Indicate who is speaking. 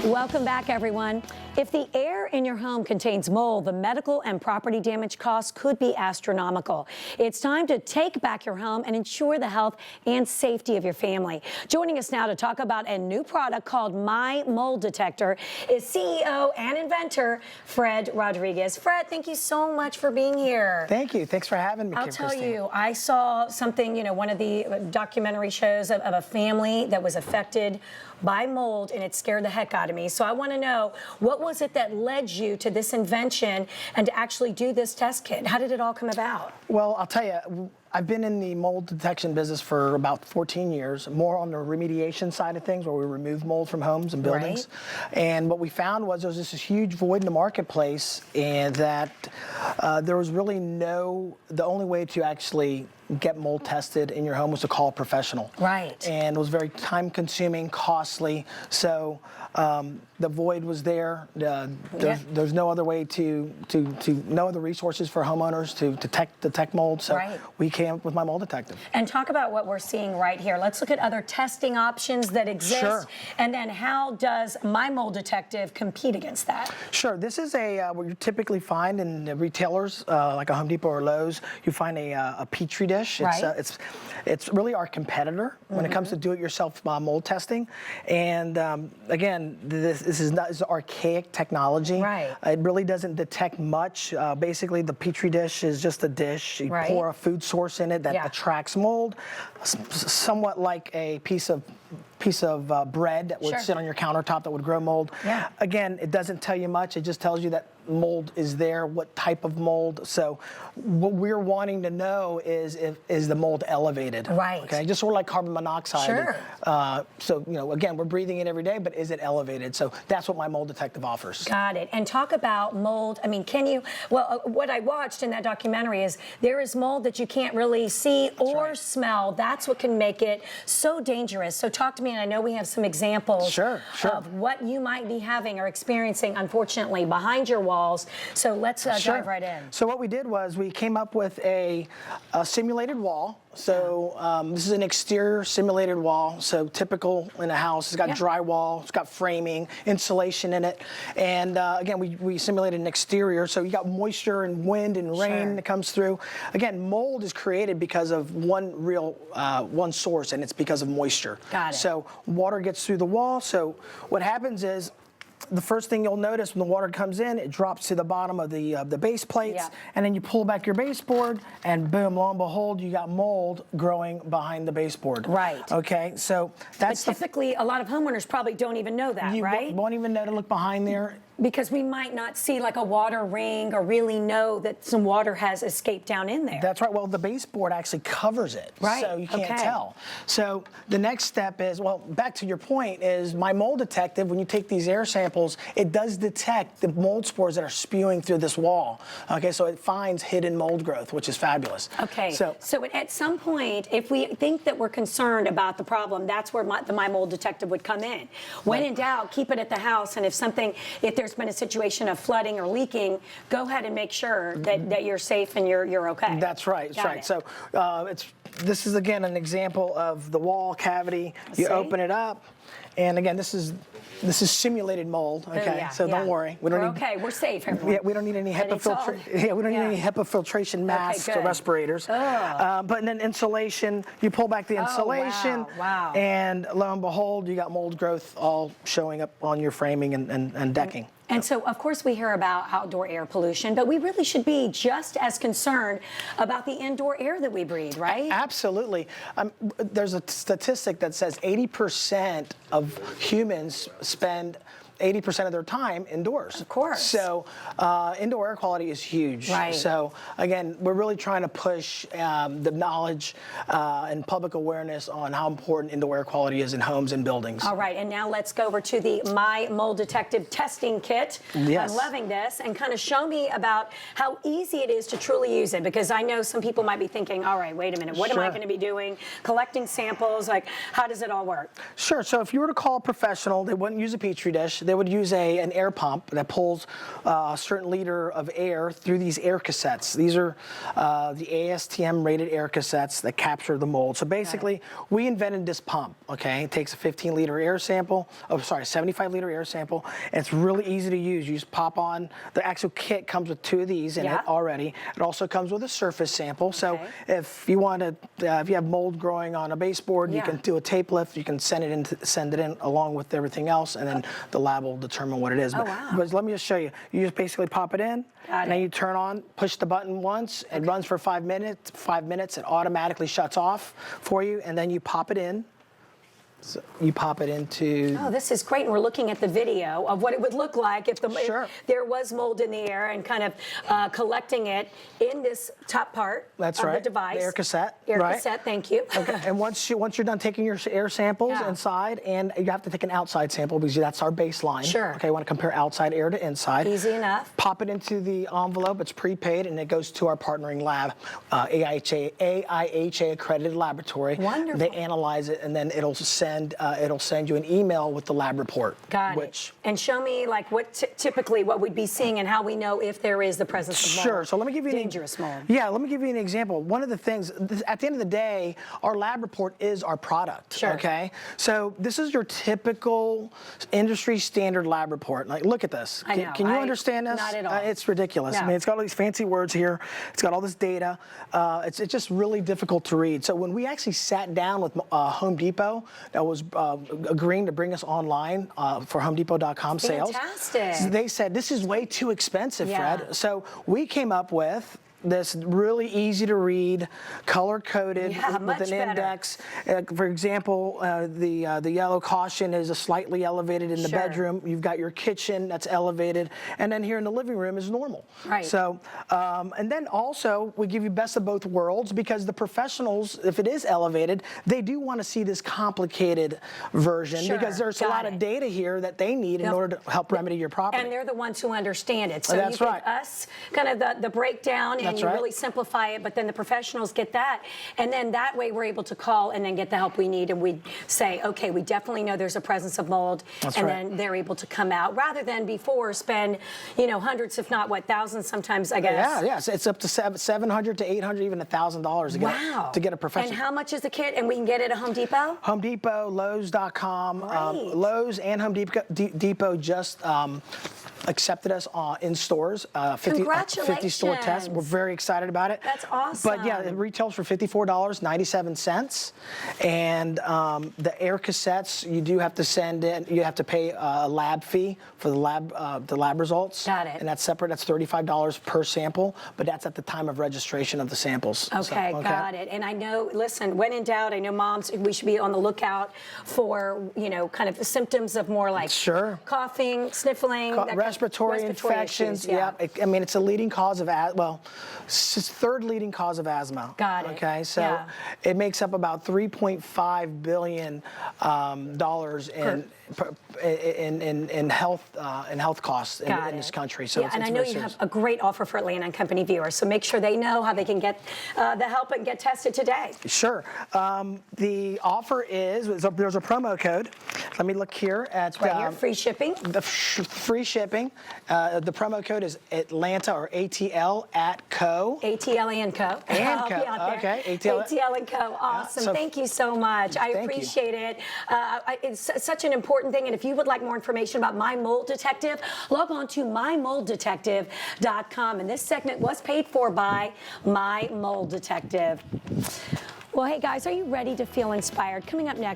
Speaker 1: Welcome back, everyone. If the air in your home contains mold, the medical and property damage costs could be astronomical. It's time to take back your home and ensure the health and safety of your family. Joining us now to talk about a new product called MyMoldDetector is CEO and inventor Fred Rodriguez. Fred, thank you so much for being here.
Speaker 2: Thank you. Thanks for having me,
Speaker 1: I'll tell you, I saw something, one of the documentary shows of a family that was affected by mold, and it scared the heck out of me. So I want to know, what was it that led you to this invention and to actually do this test kit? How did it all come about?
Speaker 2: Well, I'll tell you, I've been in the mold detection business for about 14 years, more on the remediation side of things, where we remove mold from homes and buildings. Right. And what we found was there was this huge void in the marketplace, and that there was really the only way to actually get mold tested in your home was to call a professional.
Speaker 1: Right.
Speaker 2: And it was very time consuming, costly. So the void was there. There's no other way no other resources for homeowners to detect mold. So we came up with MyMoldDetective.
Speaker 1: And talk about what we're seeing right here. Let's look at other testing options that exist.
Speaker 2: Sure.
Speaker 1: And then how does MyMoldDetective compete against that?
Speaker 2: Sure. This is what you typically find in the retailers, like a Home Depot or Lowe's. You find a Petri dish. It's really our competitor when it comes to do-it-yourself mold testing. And again, this is archaic technology.
Speaker 1: Right.
Speaker 2: It really doesn't detect much. Basically, the Petri dish is just a dish. You pour a food source in it that attracts mold, somewhat like a piece of bread that would sit on your countertop that would grow mold.
Speaker 1: Yeah.
Speaker 2: Again, it doesn't tell you much. It just tells you that mold is there, what type of mold. So what we're wanting to know is the mold elevated?
Speaker 1: Right.
Speaker 2: Okay, just sort of like carbon monoxide.
Speaker 1: Sure.
Speaker 2: So again, we're breathing it every day, but is it elevated? So that's what MyMoldDetective offers.
Speaker 1: Got it. And talk about mold. I mean, what I watched in that documentary is there is mold that you can't really see or smell. That's what can make it so dangerous. So talk to me, and I know we have some examples of what you might be having or experiencing, unfortunately, behind your walls. So let's dive right in.
Speaker 2: So what we did was we came up with a simulated wall. So this is an exterior simulated wall. So typical in a house. It's got drywall, it's got framing, insulation in it. And again, we simulated an exterior. So you got moisture and wind and rain that comes through. Again, mold is created because of one source, and it's because of moisture.
Speaker 1: Got it.
Speaker 2: So water gets through the wall. So what happens is, the first thing you'll notice when the water comes in, it drops to the bottom of the base plates, and then you pull back your baseboard, and boom, lo and behold, you got mold growing behind the baseboard.
Speaker 1: Right.
Speaker 2: Okay, so that's
Speaker 1: typically a lot of homeowners probably don't even know that, right?
Speaker 2: You won't even know to look behind there.
Speaker 1: Because we might not see like a water ring or really know that some water has escaped down in there.
Speaker 2: That's right. Well, the baseboard actually covers it.
Speaker 1: Right.
Speaker 2: So you can't tell. So the next step is, well, back to your point, is MyMoldDetective, when you take these air samples, it does detect the mold spores that are spewing through this wall. Okay, so it finds hidden mold growth, which is fabulous.
Speaker 1: Okay, so at some point, if we think that we're concerned about the problem, that's where the MyMoldDetective would come in. When in doubt, keep it at the house, and if there's been a situation of flooding or leaking, go ahead and make sure that you're safe and you're okay.
Speaker 2: That's right. That's right. So this is again an example of the wall cavity. You open it up, and again, this is simulated mold. Okay, so don't worry.
Speaker 1: We're safe. Everyone.
Speaker 2: Yeah, we don't need any HEPA filtration. We don't need any HEPA filtration masks or respirators. But then insulation, you pull back the insulation, and lo and behold, you got mold growth all showing up on your framing and decking.
Speaker 1: And so, of course, we hear about outdoor air pollution, but we really should be just as concerned about the indoor air that we breathe, right?
Speaker 2: Absolutely. There's a statistic that says 80% of humans spend 80% of their time indoors.
Speaker 1: Of course.
Speaker 2: So indoor air quality is huge.
Speaker 1: Right.
Speaker 2: So again, we're really trying to push the knowledge and public awareness on how important indoor air quality is in homes and buildings.
Speaker 1: All right, and now let's go over to the MyMoldDetective testing kit.
Speaker 2: Yes.
Speaker 1: I'm loving this, and kind of show me about how easy it is to truly use it, because I know some people might be thinking, all right, wait a minute, what am I going to be doing? Collecting samples, like how does it all work?
Speaker 2: Sure, so if you were to call a professional, they wouldn't use a Petri dish. they would use an air pump that pulls a certain liter of air through these air cassettes. These are the ASTM rated air cassettes that capture the mold. So basically, we invented this pump, okay? It takes a 15-liter air sample, 75-liter air sample, and it's really easy to use. You just pop on, the actual kit comes with 2 of these in it already. It also comes with a surface sample. So if you want to, if you have mold growing on a baseboard, you can do a tape lift, you can send it in along with everything else, and then the lab will determine what it is. But let me just show you. You just basically pop it in, and then you turn on, push the button once, it runs for 5 minutes. 5 minutes, it automatically shuts off for you, and then you pop it in. So you pop it into...
Speaker 1: Oh, this is great. And we're looking at the video of what it would look like if there was mold in the air, and kind of collecting it in this top part of the device.
Speaker 2: The air cassette.
Speaker 1: Air cassette, thank you.
Speaker 2: Okay. And once you're done taking your air samples inside, and you have to take an outside sample because that's our baseline.
Speaker 1: Sure.
Speaker 2: Okay, you want to compare outside air to inside.
Speaker 1: Easy enough.
Speaker 2: Pop it into the envelope. It's prepaid, and it goes to our partnering lab, AIHA accredited laboratory.
Speaker 1: Wonderful.
Speaker 2: They analyze it, and then it'll send you an email with the lab report.
Speaker 1: Got it. And show me like what typically what we'd be seeing and how we know if there is the presence of mold.
Speaker 2: Sure. So let me give you
Speaker 1: dangerous mold.
Speaker 2: Yeah, let me give you an example. One of the things, at the end of the day, our lab report is our product.
Speaker 1: Sure.
Speaker 2: Okay. So this is your typical industry standard lab report. Like, look at this.
Speaker 1: I know.
Speaker 2: Can you understand this?
Speaker 1: Not at all.
Speaker 2: It's ridiculous.
Speaker 1: No.
Speaker 2: I mean, it's got all these fancy words here. It's got all this data. It's just really difficult to read. So when we actually sat down with Home Depot, that was agreeing to bring us online for HomeDepot.com sales.
Speaker 1: Fantastic.
Speaker 2: So they said, this is way too expensive, Fred. So we came up with this really easy to read, color coded with an index. For example, the yellow caution is slightly elevated in the bedroom. You've got your kitchen that's elevated, and then here in the living room is normal.
Speaker 1: Right.
Speaker 2: So, and then also we give you best of both worlds, because the professionals, if it is elevated, they do want to see this complicated version because there's a lot of data here that they need in order to help remedy your property.
Speaker 1: And they're the ones who understand it. So
Speaker 2: That's
Speaker 1: you give us kind of the breakdown, and you really simplify it, but then the professionals get that, and then that way we're able to call and then get the help we need, and we say, okay, we definitely know there's a presence of mold, then they're able to come out, rather than before spend, hundreds, if not thousands sometimes, I guess.
Speaker 2: Yeah, so it's up to $700 to $800, even $1,000 to get a professional.
Speaker 1: And how much is the kit? And we can get it at Home Depot?
Speaker 2: Home Depot, Lowe's.com. Lowe's and Home Depot just accepted us in stores. 50 store test. We're very excited about it.
Speaker 1: That's awesome.
Speaker 2: But yeah, it retails for $54.97, and the air cassettes, you do have to send in. You have to pay a lab fee for the lab results.
Speaker 1: Got it.
Speaker 2: And that's separate. That's $35 per sample, but that's at the time of registration of the samples.
Speaker 1: Okay, got it. And I know, listen, when in doubt, I know moms, we should be on the lookout for, kind of symptoms of more like coughing, sniffling, respiratory
Speaker 2: infections. I mean, it's a leading cause of it's third leading cause of asthma.
Speaker 1: Got it.
Speaker 2: Okay, so it makes up about $3.5 billion in health costs in this country. So
Speaker 1: and I know you have a great offer for Atlanta and Company viewers, so make sure they know how they can get the help and get tested today.
Speaker 2: Sure. The offer is, there's a promo code. Let me look here at
Speaker 1: right here, free shipping.
Speaker 2: The free shipping. The promo code is Atlanta, or ATL at Co.
Speaker 1: ATL and Co.
Speaker 2: And Co. Okay.
Speaker 1: ATL and Co. Awesome. Thank you so much. I appreciate it. It's such an important thing. And if you would like more information about My Mold Detective, log on to MyMoldDetective.com. And this segment was paid for by My Mold Detective. Well, hey guys, are you ready to feel inspired? Coming up next.